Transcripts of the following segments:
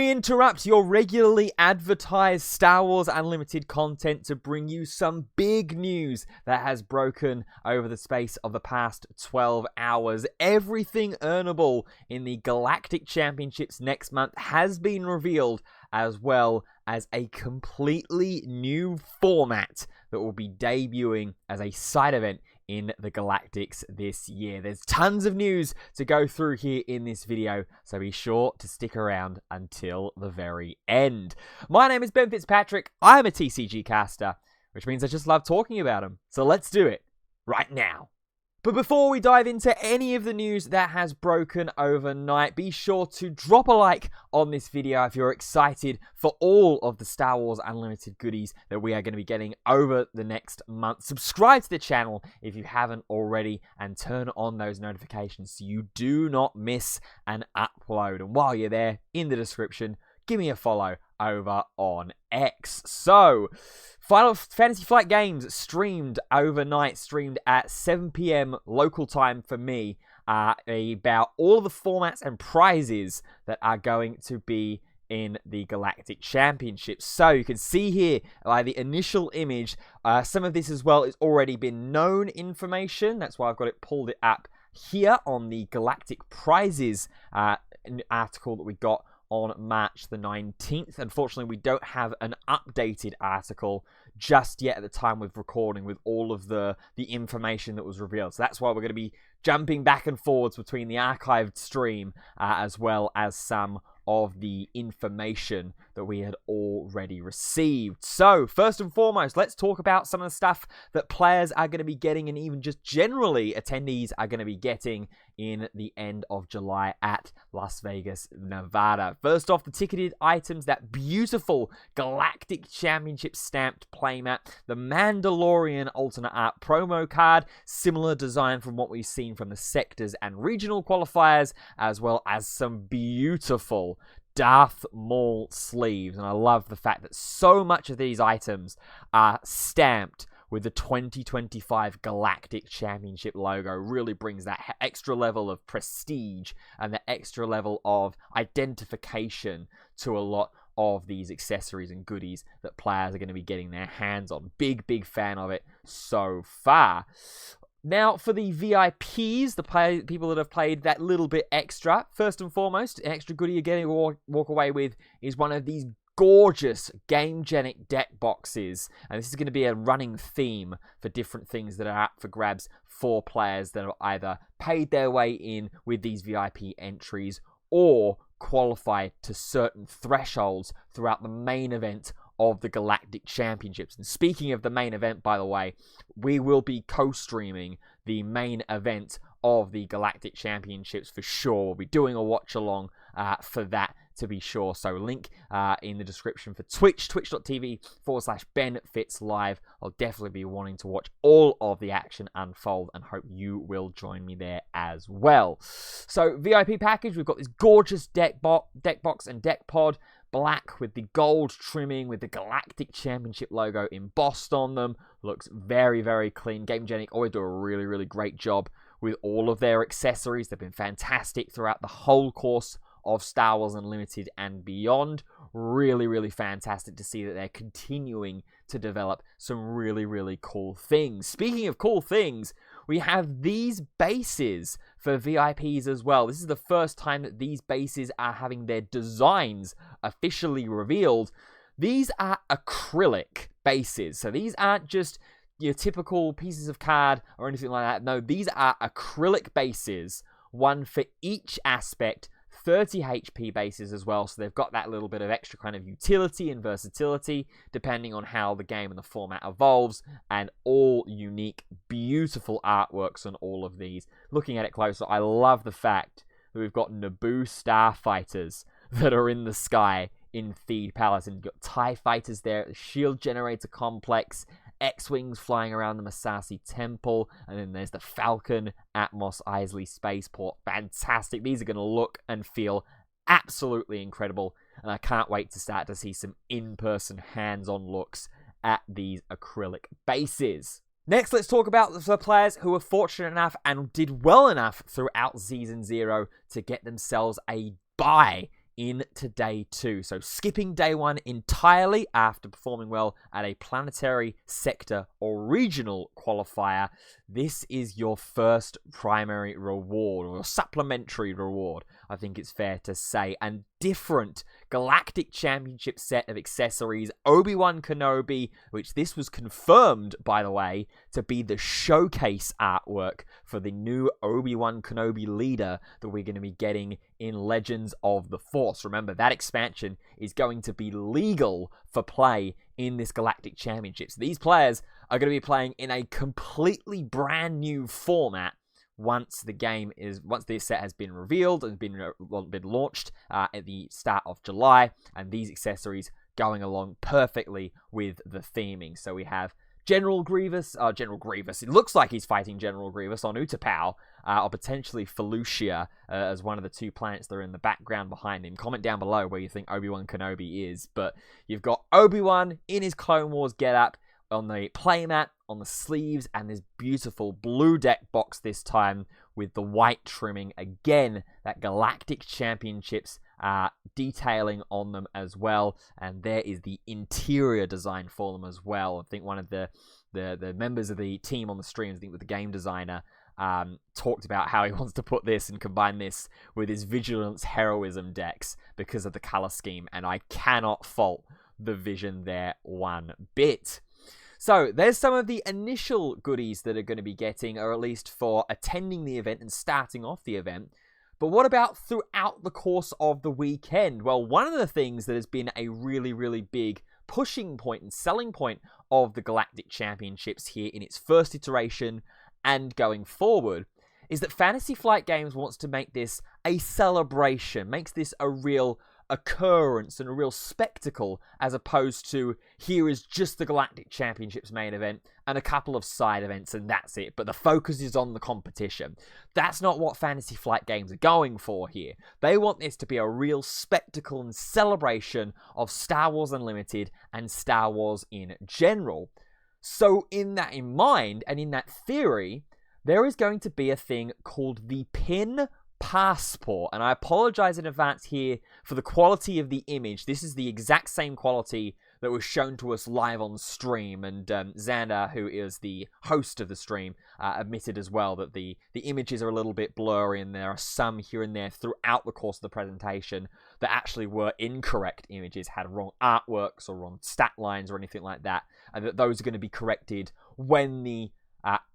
We interrupt your regularly advertised Star Wars Unlimited content to bring you some big news that has broken over the space of the past 12 hours. Everything earnable in the Galactic Championships next month has been revealed, as well as a completely new format that will be debuting as a side event in the Galactics this year. There's tons of news to go through here in this video, so be sure to stick around until the very end. My name is Ben Fitzpatrick. I'm a TCG caster, which means I just love talking about them. So let's do it right now. But before we dive into any of the news that has broken overnight, be sure to drop a like on this video if you're excited for all of the Star Wars Unlimited goodies that we are going to be getting over the next month. Subscribe to the channel if you haven't already and turn on those notifications so you do not miss an upload. And while you're there, in the description, give me a follow over on X. So, Final Fantasy Flight Games streamed overnight, streamed at 7 p.m. local time for me, about all of the formats and prizes that are going to be in the Galactic Championships. So you can see here by the initial image, some of this as well has already been known information. That's why I've got it pulled it up here on the Galactic Prizes article that we got on March the 19th. Unfortunately, we don't have an updated article just yet at the time of recording with all of the information that was revealed. So that's why we're going to be jumping back and forwards between the archived stream as well as some of the information that we had already received. So, first and foremost, let's talk about some of the stuff that players are going to be getting and even just generally attendees are going to be getting in the end of July at Las Vegas, Nevada. First off, the ticketed items, that beautiful Galactic Championship stamped playmat, the Mandalorian alternate art promo card, similar design from what we've seen from the sectors and regional qualifiers, as well as some beautiful Darth Maul sleeves. And I love the fact that so much of these items are stamped with the 2025 Galactic Championship logo. Really brings that extra level of prestige and the extra level of identification to a lot of these accessories and goodies that players are going to be getting their hands on. Big fan of it so far. Now, for the VIPs, the people that have played that little bit extra, first and foremost, an extra goodie you're getting to walk away with is one of these gorgeous Game-Genic deck boxes. And this is going to be a running theme for different things that are up for grabs for players that have either paid their way in with these VIP entries or qualified to certain thresholds throughout the main event of the Galactic Championships. And speaking of the main event, by the way, we will be co-streaming the main event of the Galactic Championships for sure. We'll be doing a watch-along for that to be sure. So link in the description for Twitch, twitch.tv/BenFitzLive. I'll definitely be wanting to watch all of the action unfold and hope you will join me there as well. So VIP package, we've got this gorgeous deck box and deck pod, black with the gold trimming with the Galactic Championship logo embossed on them. Looks very clean. Game-Genic always do a really great job with all of their accessories. They've been fantastic throughout the whole course of Star Wars Unlimited and beyond. Really fantastic to see that they're continuing to develop some really cool things. Speaking of cool things, we have these bases for VIPs as well. This is the first time that these bases are having their designs officially revealed. These are acrylic bases, so these aren't just your typical pieces of card or anything like that. No, these are acrylic bases, one for each aspect, 30 HP bases as well, so they've got that little bit of extra kind of utility and versatility depending on how the game and the format evolves, and all unique, beautiful artworks on all of these. Looking at it closer, I love the fact that we've got Naboo starfighters that are in the sky in Theed Palace, and you've got TIE fighters there at the Shield Generator Complex, X-Wings flying around the Massassi Temple, and then there's the Falcon at Mos Eisley Spaceport. Fantastic. These are going to look and feel absolutely incredible, and I can't wait to start to see some in-person, hands-on looks at these acrylic bases. Next, let's talk about the players who were fortunate enough and did well enough throughout Season 0 to get themselves a bye into day 2. So skipping day 1 entirely after performing well at a planetary, sector, or regional qualifier. This is your first primary reward, or supplementary reward, I think it's fair to say. And different Galactic Championship set of accessories. Obi-Wan Kenobi, which this was confirmed, by the way, to be the showcase artwork for the new Obi-Wan Kenobi leader that we're going to be getting in Legends of the Force. Remember, that expansion is going to be legal for play in this Galactic Championships. These players are going to be playing in a completely brand new format once this set has been revealed and been launched at the start of July, and these accessories going along perfectly with the theming. So we have General Grievous. It looks like he's fighting General Grievous on Utapau, or potentially Felucia as one of the 2 planets that are in the background behind him. Comment down below where you think Obi-Wan Kenobi is. But you've got Obi-Wan in his Clone Wars getup on the playmat, on the sleeves, and this beautiful blue deck box this time with the white trimming. Again, that Galactic Championships detailing on them as well. And there is the interior design for them as well. I think one of the members of the team on the stream, I think with the game designer, talked about how he wants to put this and combine this with his Vigilance Heroism decks because of the color scheme. And I cannot fault the vision there one bit. So there's some of the initial goodies that are going to be getting, or at least for attending the event and starting off the event. But what about throughout the course of the weekend? Well, one of the things that has been a really, really big pushing point and selling point of the Galactic Championships here in its first iteration and going forward is that Fantasy Flight Games wants to make this a celebration, makes this a real occurrence and a real spectacle, as opposed to here is just the Galactic Championships main event and a couple of side events and that's it, but the focus is on the competition. That's not what Fantasy Flight Games are going for here. They want this to be a real spectacle and celebration of Star Wars Unlimited and Star Wars in general. So in that in mind, and in that theory, there is going to be a thing called the Pin Passport, and I apologize in advance here for the quality of the image. This is the exact same quality that was shown to us live on stream, and Xander, who is the host of the stream, admitted as well that the images are a little bit blurry, and there are some here and there throughout the course of the presentation that actually were incorrect images, had wrong artworks or wrong stat lines or anything like that, and that those are going to be corrected when the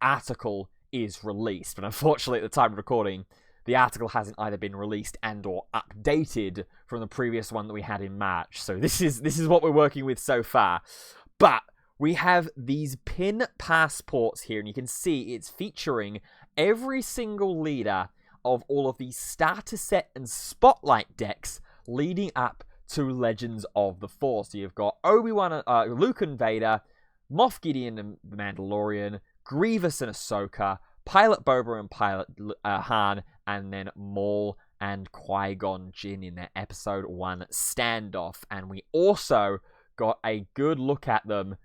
article is released. But unfortunately, at the time of recording, the article hasn't either been released and or updated from the previous one that we had in March. So this is what we're working with so far. But we have these pin passports here, and you can see it's featuring every single leader of all of these starter set and spotlight decks leading up to Legends of the Force. So you've got Obi-Wan, Luke and Vader, Moff Gideon and the Mandalorian, Grievous and Ahsoka, Pilot Boba and Pilot Han, and then Maul and Qui-Gon Jinn in their Episode 1 standoff. And we also got a good look at them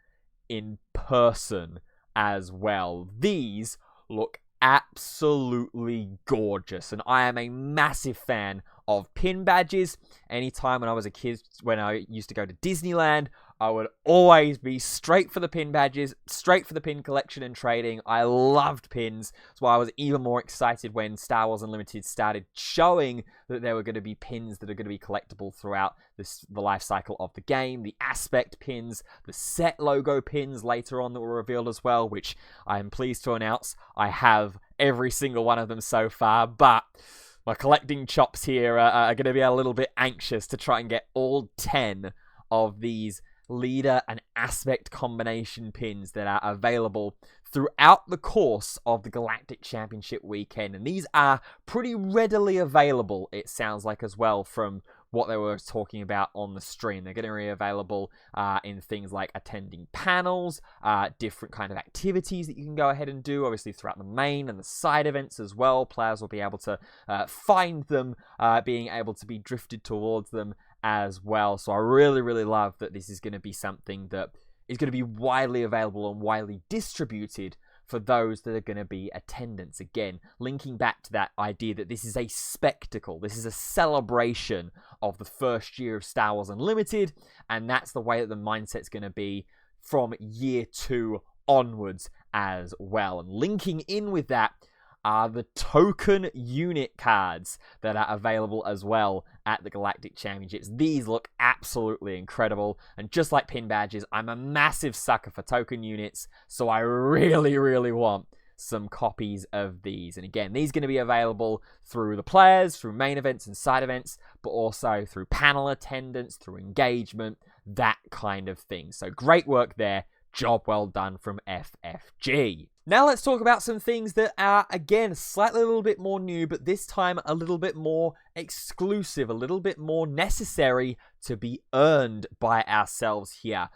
in person as well. These look absolutely gorgeous, and I am a massive fan of pin badges. Anytime when I was a kid, when I used to go to Disneyland, I would always be straight for the pin badges, straight for the pin collection and trading. I loved pins. That's why I was even more excited when Star Wars Unlimited started showing that there were going to be pins that are going to be collectible throughout the life cycle of the game. The aspect pins, the set logo pins later on that were revealed as well, which I am pleased to announce I have every single one of them so far, but my collecting chops here are going to be a little bit anxious to try and get all 10 of these leader and aspect combination pins that are available throughout the course of the Galactic Championship weekend. And these are pretty readily available, it sounds like, as well, from what they were talking about on the stream. They're going to be available in things like attending panels, different kind of activities that you can go ahead and do, obviously throughout the main and the side events as well. Players will be able to find them, being able to be drifted towards them as well. So I really, really love that this is going to be something that is going to be widely available and widely distributed for those that are going to be attendants. Again, linking back to that idea that this is a spectacle, this is a celebration of the first year of Star Wars Unlimited, and that's the way that the mindset's going to be from year 2 onwards as well. And linking in with that are the token unit cards that are available as well at the Galactic Championships. These look absolutely incredible, and just like pin badges, I'm a massive sucker for token units, so I really want some copies of these. And again, these are going to be available through the players, through main events and side events, but also through panel attendance, through engagement, that kind of thing. So great work there. Job well done from FFG. Now let's talk about some things that are, again, slightly a little bit more new, but this time a little bit more exclusive, a little bit more necessary to be earned by ourselves here.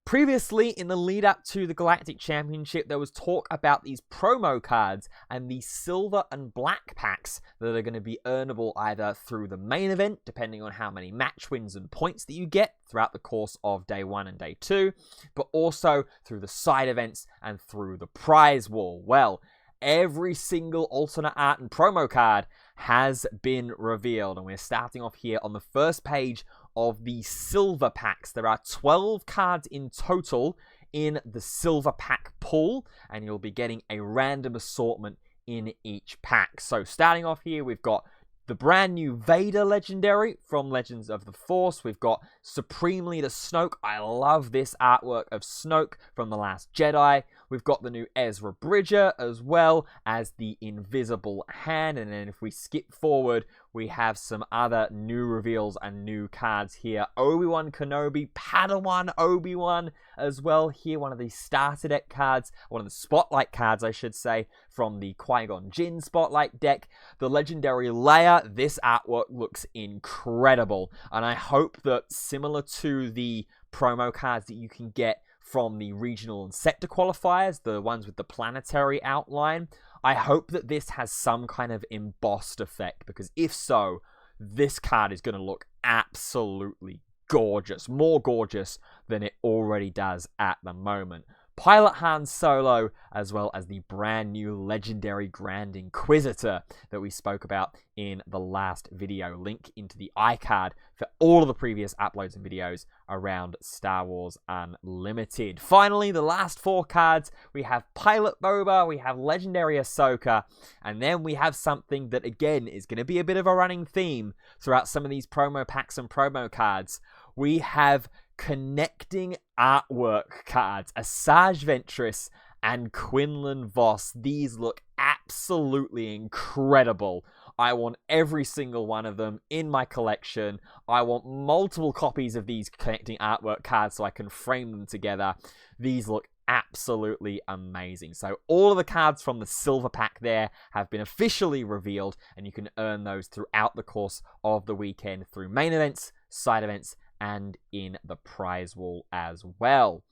Previously, in the lead up to the Galactic Championship, there was talk about these promo cards and the silver and black packs that are going to be earnable either through the main event, depending on how many match wins and points that you get throughout the course of day 1 and day 2, but also through the side events and through the prize wall. Well, every single alternate art and promo card has been revealed, and we're starting off here on the first page of the silver packs. There are 12 cards in total in the silver pack pool, and you'll be getting a random assortment in each pack. So starting off here, we've got the brand new Vader Legendary from Legends of the Force. We've got Supreme Leader Snoke. I love this artwork of Snoke from The Last Jedi. We've got the new Ezra Bridger, as well as the Invisible Hand. And then if we skip forward, we have some other new reveals and new cards here. Obi-Wan Kenobi, Padawan Obi-Wan as well. Here, one of the starter deck cards, one of the spotlight cards, I should say, from the Qui-Gon Jinn spotlight deck. The Legendary Leia. This artwork looks incredible. And I hope that, similar to the promo cards that you can get from the regional and sector qualifiers, the ones with the planetary outline, I hope that this has some kind of embossed effect, because if so, this card is going to look absolutely gorgeous, more gorgeous than it already does at the moment. Pilot Han Solo, as well as the brand new legendary Grand Inquisitor that we spoke about in the last video. Link into the iCard for all of the previous uploads and videos around Star Wars Unlimited. Finally, the last 4 cards, we have Pilot Boba, we have Legendary Ahsoka, and then we have something that, again, is going to be a bit of a running theme throughout some of these promo packs and promo cards. We have connecting artwork cards, Asajj Ventress and Quinlan Vos. These look absolutely incredible. I want every single one of them in my collection. I want multiple copies of these connecting artwork cards so I can frame them together. These look absolutely amazing. So all of the cards from the silver pack there have been officially revealed, and you can earn those throughout the course of the weekend through main events, side events, and in the prize wall as well.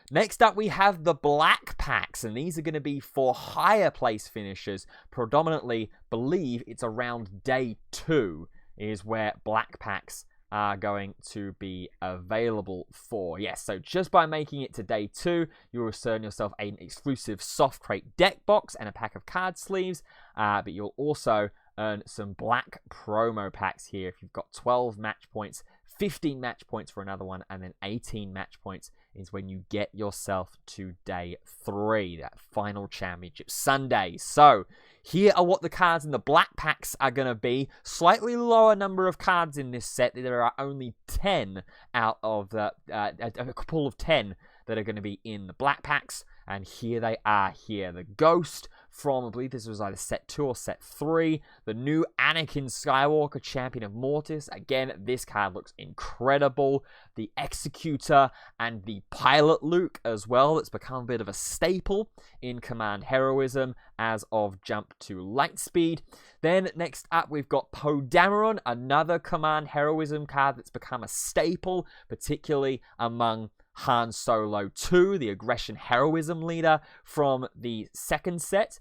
Next up, we have the black packs, and these are going to be for higher place finishers. Predominantly, believe it's around day 2 is where black packs are going to be available for. Yes, so just by making it to day 2, you'll earn yourself an exclusive soft crate deck box and a pack of card sleeves, but you'll also earn some black promo packs here. If you've got 12 match points, 15 match points for another one, and then 18 match points is when you get yourself to day 3, that final championship Sunday. So here are what the cards in the black packs are going to be. Slightly lower number of cards in this set. There are only 10 out of a pool of 10 that are going to be in the black packs. And here they are here. The Ghost from, I believe this was either set 2 or set 3. The new Anakin Skywalker, Champion of Mortis. Again, this card looks incredible. The Executor and the Pilot Luke as well. That's become a bit of a staple in Command Heroism as of Jump to Lightspeed. Then next up, we've got Poe Dameron, another Command Heroism card that's become a staple, particularly among Han Solo 2, the Aggression Heroism leader from the second set.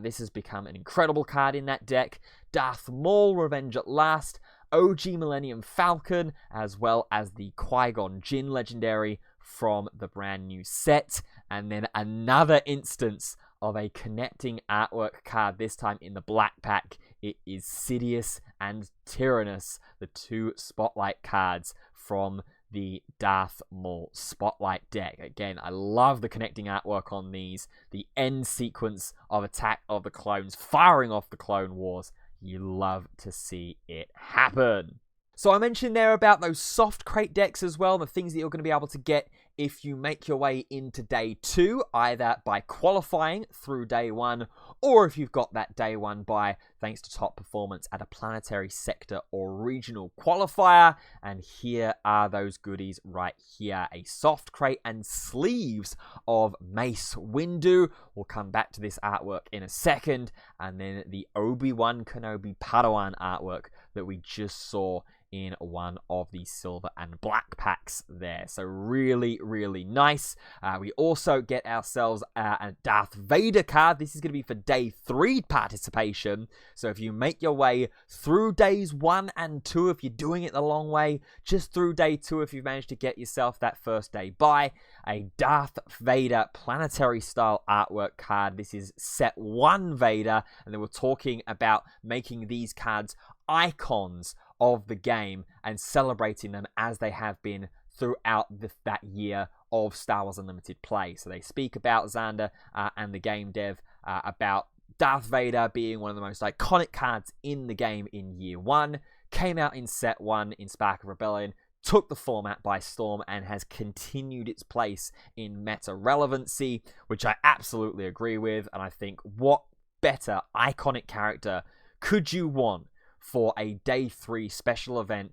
This has become an incredible card in that deck. Darth Maul, Revenge at Last, OG Millennium Falcon, as well as the Qui-Gon Jinn Legendary from the brand new set. And then another instance of a connecting artwork card, this time in the black pack. It is Sidious and Tyrannus, the two Spotlight cards from the Darth Maul Spotlight deck. Again, I love the connecting artwork on these. The end sequence of Attack of the Clones, firing off the Clone Wars. You love to see it happen. So I mentioned there about those soft crate decks as well, the things that you're going to be able to get if you make your way into day 2, either by qualifying through day 1, or if you've got that day 1 buy thanks to top performance at a planetary sector or regional qualifier. And here are those goodies right here. A soft crate and sleeves of Mace Windu. We'll come back to this artwork in a second. And then the Obi-Wan Kenobi Padawan artwork that we just saw in one of the silver and black packs there. So really, really nice. We also get ourselves a Darth Vader card. This is going to be for day 3 participation. So if you make your way through days 1 and 2, if you're doing it the long way, just through day 2, if you've managed to get yourself that first day buy, a Darth Vader planetary style artwork card. This is set 1 Vader, and then we're talking about making these cards icons of the game and celebrating them as they have been throughout that year of Star Wars Unlimited play. So they speak about Xander and the game dev about Darth Vader being one of the most iconic cards in the game in year 1, came out in set 1 in Spark of Rebellion, took the format by storm and has continued its place in meta relevancy, which I absolutely agree with. And I think what better iconic character could you want for a day 3 special event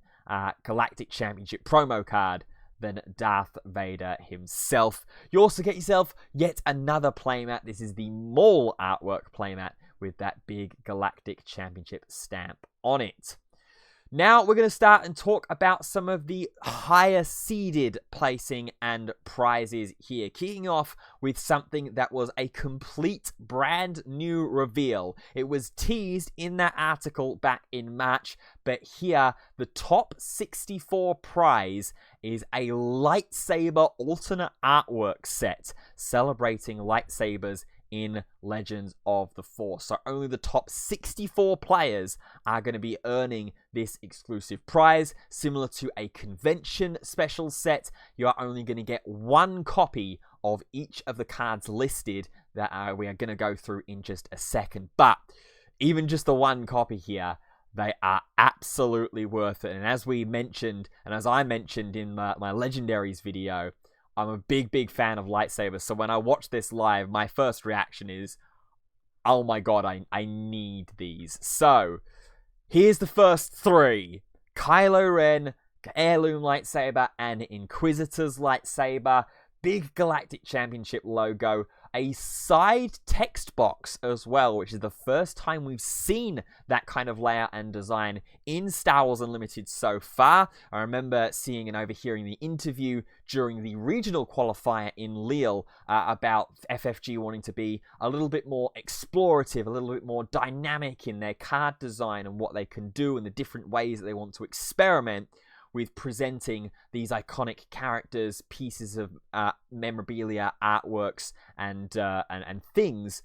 Galactic Championship promo card than Darth Vader himself. You also get yourself yet another playmat. This is the Maul artwork playmat with that big Galactic Championship stamp on it. Now we're going to start and talk about some of the higher seeded placing and prizes here. Kicking off with something that was a complete brand new reveal. It was teased in that article back in March, but here the top 64 prize is a lightsaber alternate artwork set celebrating lightsabers in Legends of the Force. So only the top 64 players are going to be earning this exclusive prize. Similar to a convention special set, you are only going to get 1 copy of each of the cards listed that we are going to go through in just a second. But even just the 1 copy here, they are absolutely worth it. And as we mentioned, and as I mentioned in my Legendaries video, I'm a big fan of lightsabers. So when I watch this live, my first reaction is, oh my god, I need these. So here's the first 3. Kylo Ren, Heirloom lightsaber, and Inquisitor's lightsaber. Big Galactic Championship logo. A side text box as well, which is the first time we've seen that kind of layout and design in Star Wars Unlimited so far. I remember seeing and overhearing the interview during the regional qualifier in Lille about FFG wanting to be a little bit more explorative, a little bit more dynamic in their card design and what they can do and the different ways that they want to experiment with presenting these iconic characters, pieces of memorabilia, artworks, and things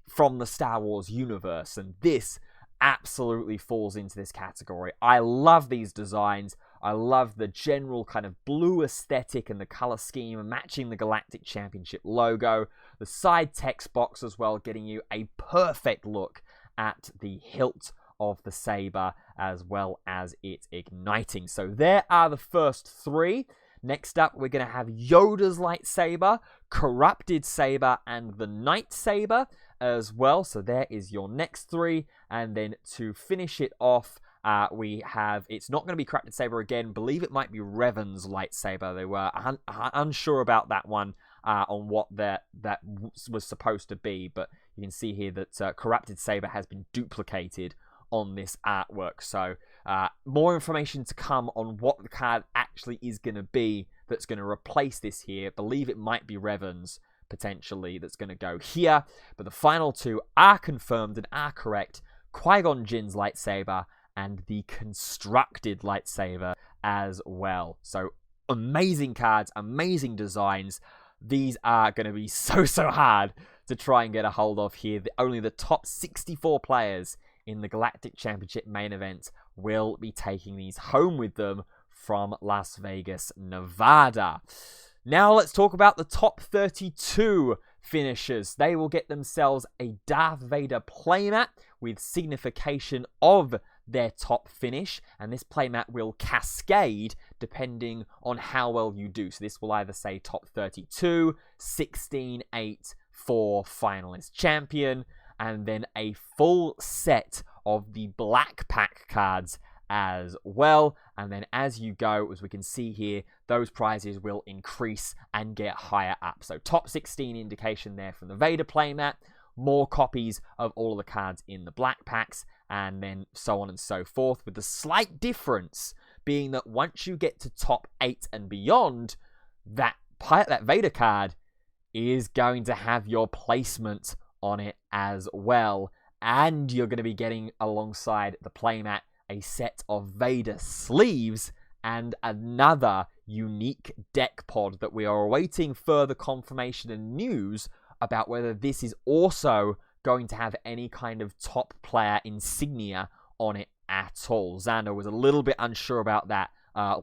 from the Star Wars universe. And this absolutely falls into this category. I love these designs. I love the general kind of blue aesthetic and the color scheme matching the Galactic Championship logo. The side text box as well, getting you a perfect look at the hilt of the saber as well as it igniting. So there are the first 3. Next up, we're going to have Yoda's lightsaber, Corrupted saber, and the Night saber as well. So there is your next 3. And then to finish it off, we have, it's not going to be Corrupted saber again. Believe it might be Revan's lightsaber. They were unsure about that one on what that was supposed to be. But you can see here that Corrupted saber has been duplicated on this artwork. So more information to come on what the card actually is going to be that's going to replace this here. I believe it might be Revan's potentially that's going to go here. But the final 2 are confirmed and are correct. Qui-Gon Jinn's lightsaber and the constructed lightsaber as well. So amazing cards, amazing designs. These are going to be so hard to try and get a hold of here. Only the top 64 players in the Galactic Championship main event will be taking these home with them from Las Vegas, Nevada. Now let's talk about the top 32 finishers. They will get themselves a Darth Vader playmat with signification of their top finish, and this playmat will cascade depending on how well you do. So this will either say top 32, 16, 8, 4, finalist champion, and then a full set of the black pack cards as well. And then as you go, as we can see here, those prizes will increase and get higher up. So top 16 indication there from the Vader playmat, more copies of all of the cards in the black packs, and then so on and so forth, with the slight difference being that once you get to top 8 and beyond, that Vader card is going to have your placement on it as well. And you're going to be getting alongside the playmat a set of Vader sleeves and another unique deck pod that we are awaiting further confirmation and news about whether this is also going to have any kind of top player insignia on it at all. Xander was a little bit unsure about that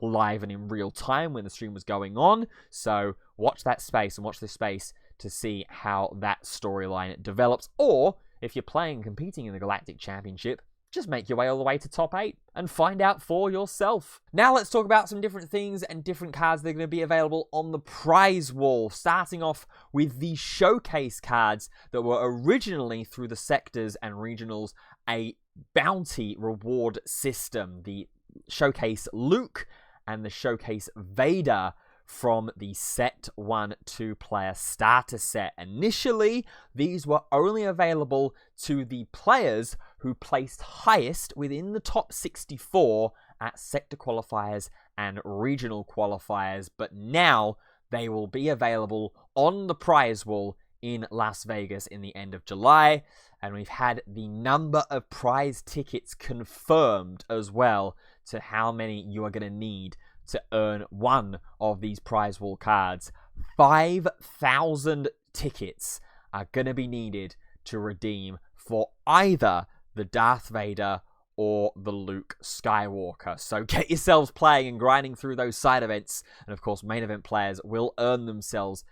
live and in real time when the stream was going on, so watch that space and watch this space to see how that storyline develops. Or if you're playing and competing in the Galactic Championship, just make your way all the way to top 8 and find out for yourself. Now let's talk about some different things and different cards that are going to be available on the prize wall, starting off with the showcase cards that were originally through the sectors and regionals a bounty reward system. The showcase Luke and the showcase Vader from the set 1 2-player starter set. Initially, these were only available to the players who placed highest within the top 64 at sector qualifiers and regional qualifiers, but now they will be available on the prize wall in Las Vegas in the end of July, and we've had the number of prize tickets confirmed as well to how many you are going to need to earn one of these prize wall cards. 5,000 tickets are going to be needed to redeem for either the Darth Vader or the Luke Skywalker. So get yourselves playing and grinding through those side events. And of course, main event players will earn themselves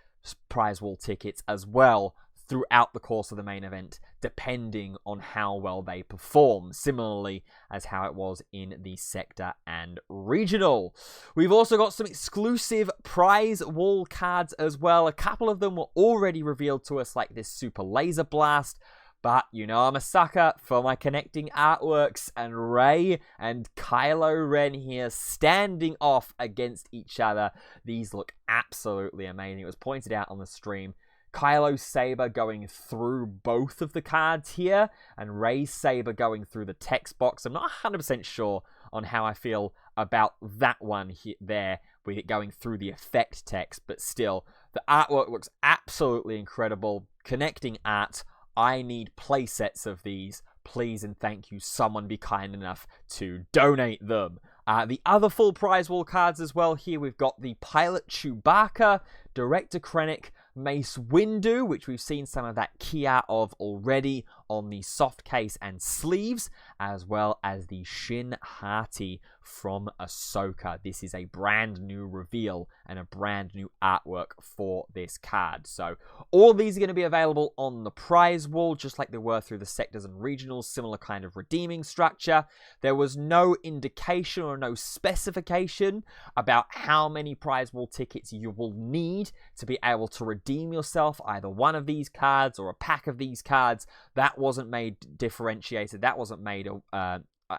prize wall tickets as well throughout the course of the main event, depending on how well they perform, similarly as how it was in the sector and regional. We've also got some exclusive prize wall cards as well. A couple of them were already revealed to us, like this Super Laser Blast, but you know I'm a sucker for my connecting artworks, and Rey and Kylo Ren here standing off against each other. These look absolutely amazing. It was pointed out on the stream, Kylo's saber going through both of the cards here, and Rey's saber going through the text box. I'm not 100% sure on how I feel about that one there, with it going through the effect text, but still, the artwork looks absolutely incredible. Connecting art, I need play sets of these. Please and thank you, someone be kind enough to donate them. The other full prize wall cards as well here, we've got the Pilot Chewbacca, Director Krennic, Mace Windu, which we've seen some of that key art of already on the soft case and sleeves, as well as the Shin Hati from Ahsoka. This is a brand new reveal and a brand new artwork for this card. So all of these are going to be available on the prize wall, just like they were through the sectors and regionals, similar kind of redeeming structure. There was no indication or no specification about how many prize wall tickets you will need to be able to redeem yourself either one of these cards or a pack of these cards. That wasn't made differentiated. That wasn't made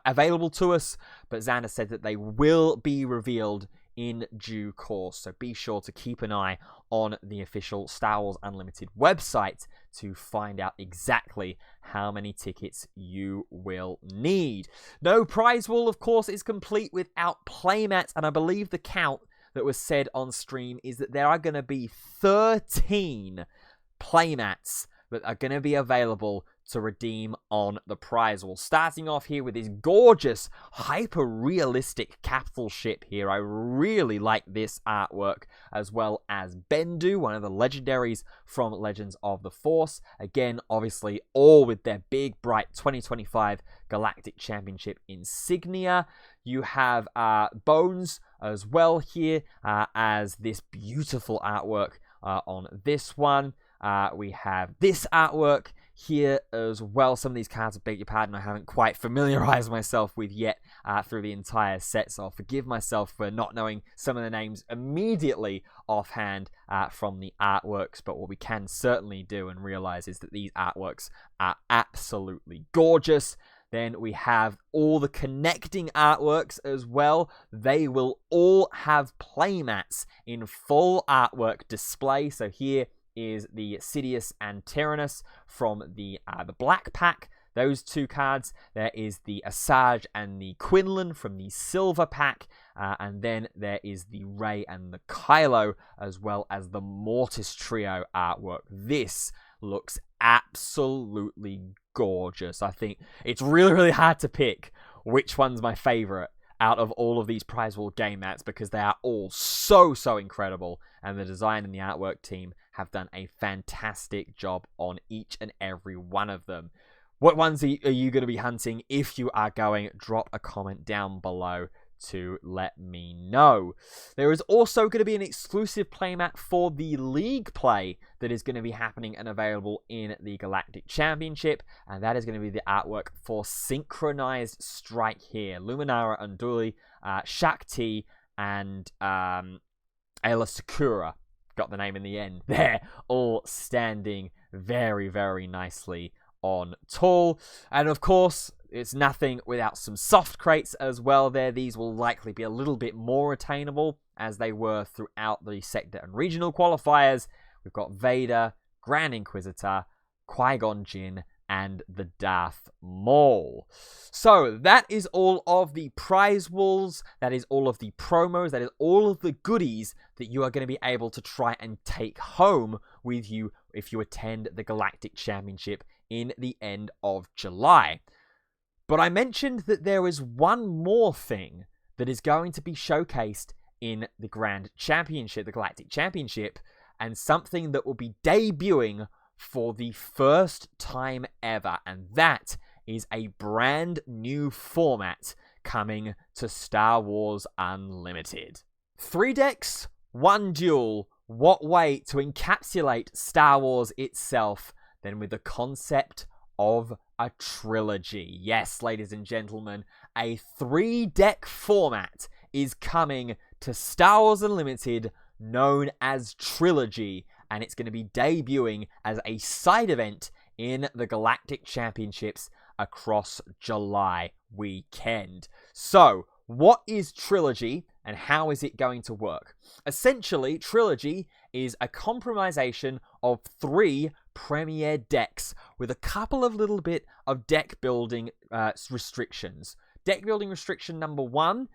available to us, but Xander said that they will be revealed in due course. So be sure to keep an eye on the official Star Wars Unlimited website to find out exactly how many tickets you will need. No prize wall, of course, is complete without playmats, and I believe the count that was said on stream is that there are going to be 13 playmats that are going to be available to redeem on the prize wall. Starting off here with this gorgeous, hyper-realistic capital ship here. I really like this artwork, as well as Bendu, one of the legendaries from Legends of the Force. Again, obviously, all with their big, bright 2025 Galactic Championship insignia. You have Bones as well here, as this beautiful artwork on this one. We have this artwork here as well. Some of these cards, I beg your pardon, I haven't quite familiarized myself with yet through the entire set, so I'll forgive myself for not knowing some of the names immediately offhand from the artworks, but what we can certainly do and realize is that these artworks are absolutely gorgeous. Then we have all the connecting artworks as well. They will all have playmats in full artwork display. So here is the Sidious and Tyrannus from the Black Pack. Those two cards. There is the Asajj and the Quinlan from the Silver Pack. And then there is the Rey and the Kylo, as well as the Mortis Trio artwork. This looks absolutely gorgeous. I think it's really, really hard to pick which one's my favorite out of all of these prize wall game mats, because they are all so incredible, and the design and the artwork team have done a fantastic job on each and every one of them. What ones are you going to be hunting? If you are going, drop a comment down below to let me know. There is also going to be an exclusive playmat for the League play that is going to be happening and available in the Galactic Championship, and that is going to be the artwork for Synchronized Strike here. Luminara Unduli, Shakti, and Ayla Sakura. Got the name in the end. They're all standing very, very nicely on tall. And of course, it's nothing without some soft crates as well there. These will likely be a little bit more attainable as they were throughout the sector and regional qualifiers. We've got Vader, Grand Inquisitor, Qui-Gon Jinn, and the Darth Maul. So that is all of the prize walls, that is all of the promos, that is all of the goodies that you are going to be able to try and take home with you if you attend the Galactic Championship in the end of July. But I mentioned that there is one more thing that is going to be showcased in the Grand Championship, the Galactic Championship, and something that will be debuting for the first time ever, and that is a brand new format coming to Star Wars Unlimited. 3 decks, 1 duel. What way to encapsulate Star Wars itself than with the concept of a trilogy? Yes, ladies and gentlemen, a 3-deck format is coming to Star Wars Unlimited known as Trilogy, and it's going to be debuting as a side event in the Galactic Championships across July weekend. So, what is Trilogy and how is it going to work? Essentially, Trilogy is a compromisation of 3 premier decks with a couple of little bit of deck building restrictions. Deck building restriction number 1,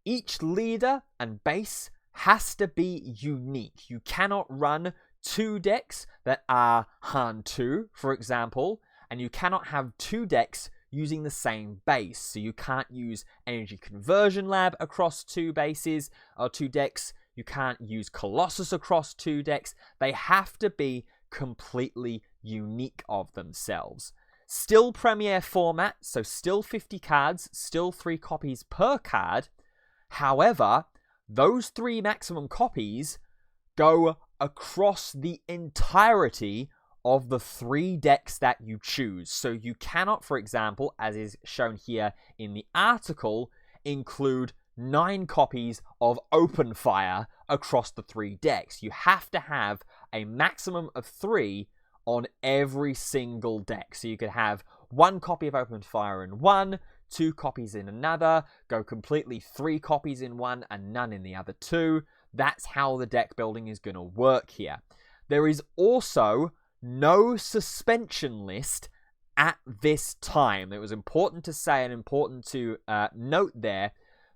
each leader and base has to be unique. You cannot run 2 decks that are Han 2, for example, and you cannot have 2 decks using the same base. So you can't use Energy Conversion Lab across 2 bases or 2 decks. You can't use Colossus across 2 decks. They have to be completely unique of themselves. Still Premier format, so still 50 cards, still 3 copies per card. However, those 3 maximum copies go across the entirety of the 3 decks that you choose. So you cannot, for example, as is shown here in the article, include 9 copies of Open Fire across the 3 decks. You have to have a maximum of 3 on every single deck. So you could have 1 copy of Open Fire in one, 2 copies in another, go completely 3 copies in one and none in the other 2. That's how the deck building is going to work here. There is also no suspension list at this time. It was important to say and important to note there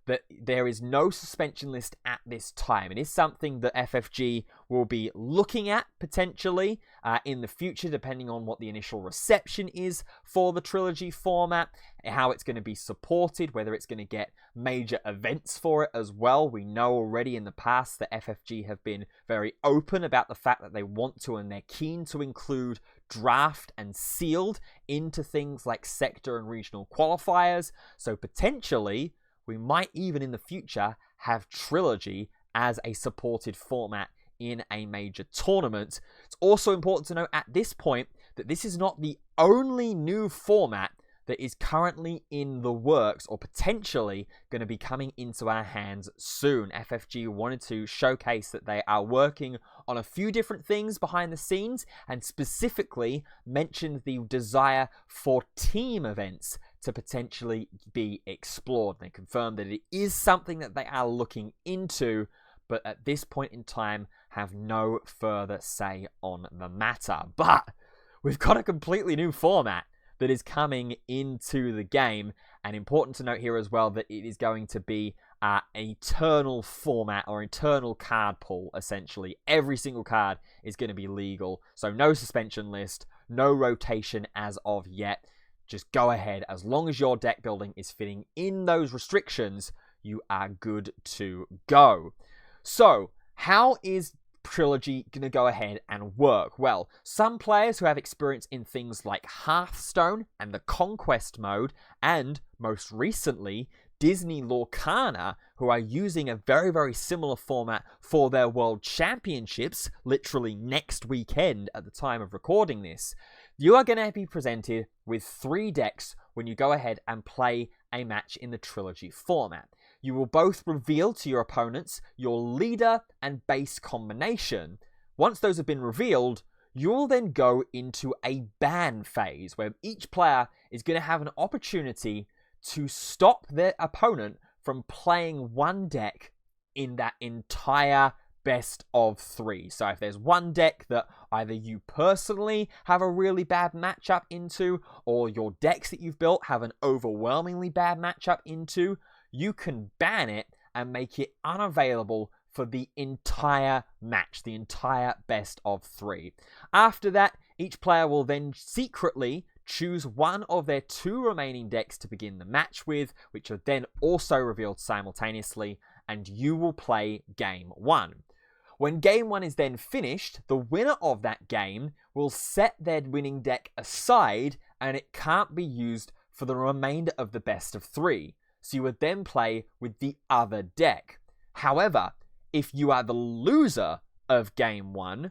that there is no suspension list at this time. It is something that FFG will be looking at potentially in the future, depending on what the initial reception is for the Trilogy format, how it's going to be supported, whether it's going to get major events for it as well. We know already in the past that FFG have been very open about the fact that they want to and they're keen to include draft and sealed into things like sector and regional qualifiers. So potentially, we might even in the future have Trilogy as a supported format in a major tournament. It's also important to note at this point that this is not the only new format that is currently in the works or potentially going to be coming into our hands soon. FFG wanted to showcase that they are working on a few different things behind the scenes and specifically mentioned the desire for team events to potentially be explored. They confirmed that it is something that they are looking into, but at this point in time have no further say on the matter. But we've got a completely new format that is coming into the game, and important to note here as well that it is going to be an eternal format or eternal card pool, essentially. Every single card is going to be legal, so no suspension list, no rotation as of yet. Just go ahead. As long as your deck building is fitting in those restrictions, you are good to go. So, how is Trilogy going to go ahead and work? Well, some players who have experience in things like Hearthstone and the Conquest mode, and most recently, Disney Lorcana, who are using a very, very similar format for their World Championships, literally next weekend at the time of recording this, you are going to be presented with 3 decks when you go ahead and play a match in the Trilogy format. You will both reveal to your opponents your leader and base combination. Once those have been revealed, you will then go into a ban phase where each player is going to have an opportunity to stop their opponent from playing one deck in that entire best of 3. So if there's one deck that either you personally have a really bad matchup into, or your decks that you've built have an overwhelmingly bad matchup into, you can ban it and make it unavailable for the entire match, the entire best of 3. After that, each player will then secretly choose one of their 2 remaining decks to begin the match with, which are then also revealed simultaneously, and you will play Game 1. When Game 1 is then finished, the winner of that game will set their winning deck aside, and it can't be used for the remainder of the best of 3. So you would then play with the other deck. However, if you are the loser of Game 1,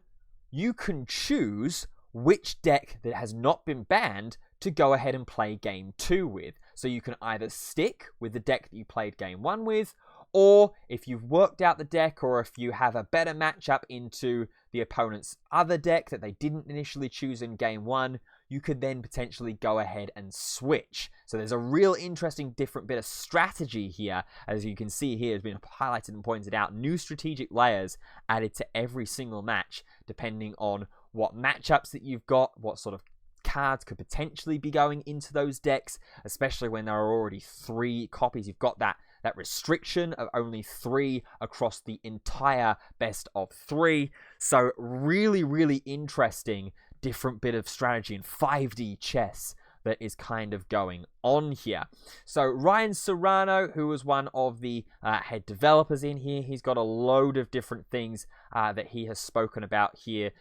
you can choose which deck that has not been banned to go ahead and play Game 2 with. So you can either stick with the deck that you played Game 1 with, or if you've worked out the deck, or if you have a better matchup into the opponent's other deck that they didn't initially choose in Game 1, you could then potentially go ahead and switch. So there's a real interesting different bit of strategy here. As you can see here, has been highlighted and pointed out, new strategic layers added to every single match, depending on what matchups that you've got, what sort of cards could potentially be going into those decks, especially when there are already 3 copies. You've got that restriction of only 3 across the entire best of 3. So really, really interesting different bit of strategy and 5D chess that is kind of going on here. So Ryan Serrano, who was one of the head developers in here, he's got a load of different things that he has spoken about here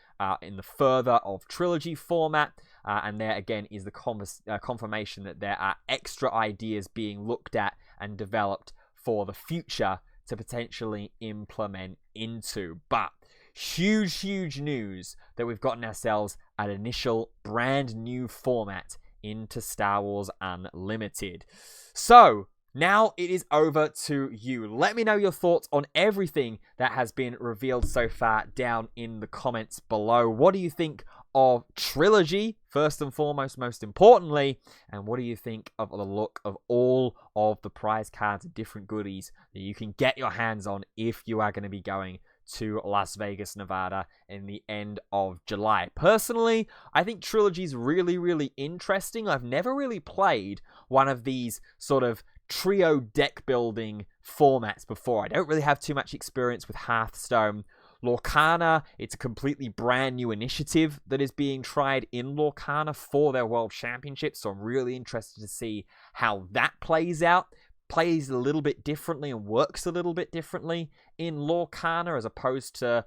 in the further of Trilogy format. And there again is the confirmation that there are extra ideas being looked at and developed for the future to potentially implement into. But huge, huge news that we've gotten ourselves an initial brand new format into Star Wars Unlimited. So now it is over to you. Let me know your thoughts on everything that has been revealed so far down in the comments below. What do you think of Trilogy, first and foremost, most importantly, and what do you think of the look of all of the prize cards and different goodies that you can get your hands on if you are going to be going to Las Vegas, Nevada in the end of July? Personally, I think Trilogy is really, really interesting. I've never really played one of these sort of trio deck building formats before. I don't really have too much experience with Hearthstone. Lorcana, it's a completely brand new initiative that is being tried in Lorcana for their World Championships, so I'm really interested to see how that plays out. Plays a little bit differently and works a little bit differently in Lorcana as opposed to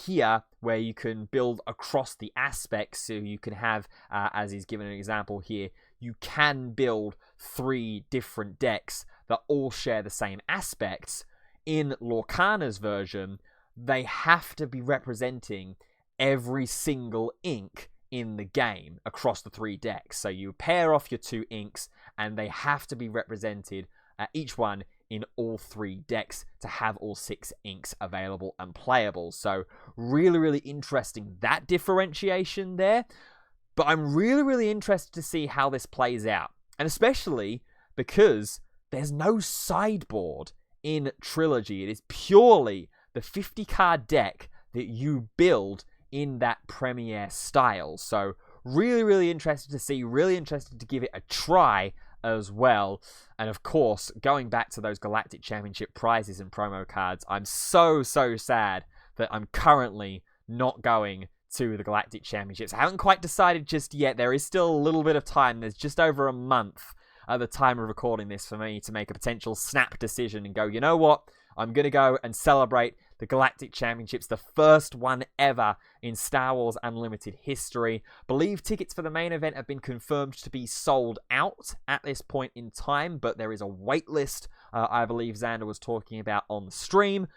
here, where you can build across the aspects. So you can have, as he's given an example here, you can build 3 different decks that all share the same aspects. In Lorcana's version, they have to be representing every single ink in the game across the 3 decks. So you pair off your 2 inks, and they have to be represented, each one in all 3 decks, to have all 6 inks available and playable. So really, really interesting, that differentiation there. But I'm really, really interested to see how this plays out. And especially because there's no sideboard in Trilogy. It is purely the 50-card deck that you build in that Premier style. So really, really interested to see, really interested to give it a try as well. And of course, going back to those Galactic Championship prizes and promo cards, I'm so sad that I'm currently not going to the Galactic Championships. I haven't quite decided just yet. There is still a little bit of time. There's just over a month at the time of recording this for me to make a potential snap decision and go, you know what? I'm going to go and celebrate the Galactic Championships, the first one ever in Star Wars Unlimited history. Believe tickets for the main event have been confirmed to be sold out at this point in time, but there is a wait list, I believe Xander was talking about on the stream.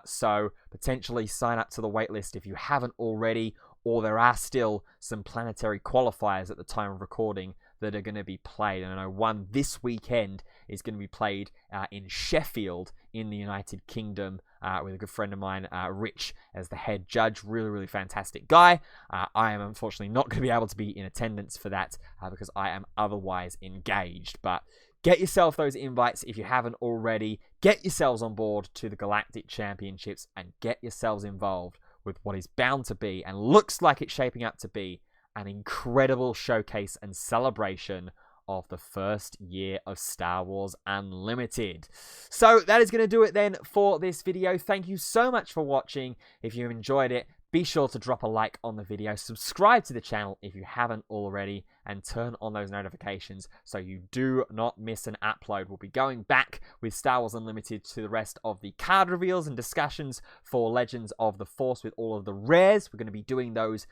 So potentially sign up to the wait list if you haven't already, or there are still some planetary qualifiers at the time of recording that are going to be played. And I know one this weekend is going to be played in Sheffield in the United Kingdom with a good friend of mine, Rich, as the head judge. Really, really fantastic guy. I am unfortunately not going to be able to be in attendance for that because I am otherwise engaged. But get yourself those invites if you haven't already. Get yourselves on board to the Galactic Championships and get yourselves involved with what is bound to be, and looks like it's shaping up to be, an incredible showcase and celebration of the first year of Star Wars Unlimited. So that is going to do it then for this video. Thank you so much for watching. If you enjoyed it, be sure to drop a like on the video, subscribe to the channel if you haven't already, and turn on those notifications so you do not miss an upload. We'll be going back with Star Wars Unlimited to the rest of the card reveals and discussions for Legends of the Force with all of the rares. We're going to be doing those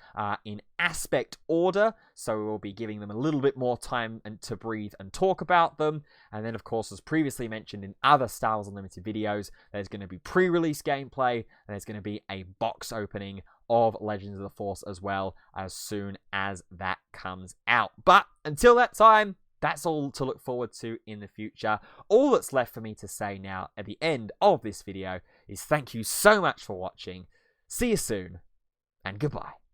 in aspect order, so we'll be giving them a little bit more time to breathe and talk about them. And then, of course, as previously mentioned in other Star Wars Unlimited videos, there's going to be pre-release gameplay, and there's going to be a box opening of Legends of the Force as well as soon as that comes out. But until that time, that's all to look forward to in the future. All that's left for me to say now at the end of this video is thank you so much for watching. See you soon, and goodbye.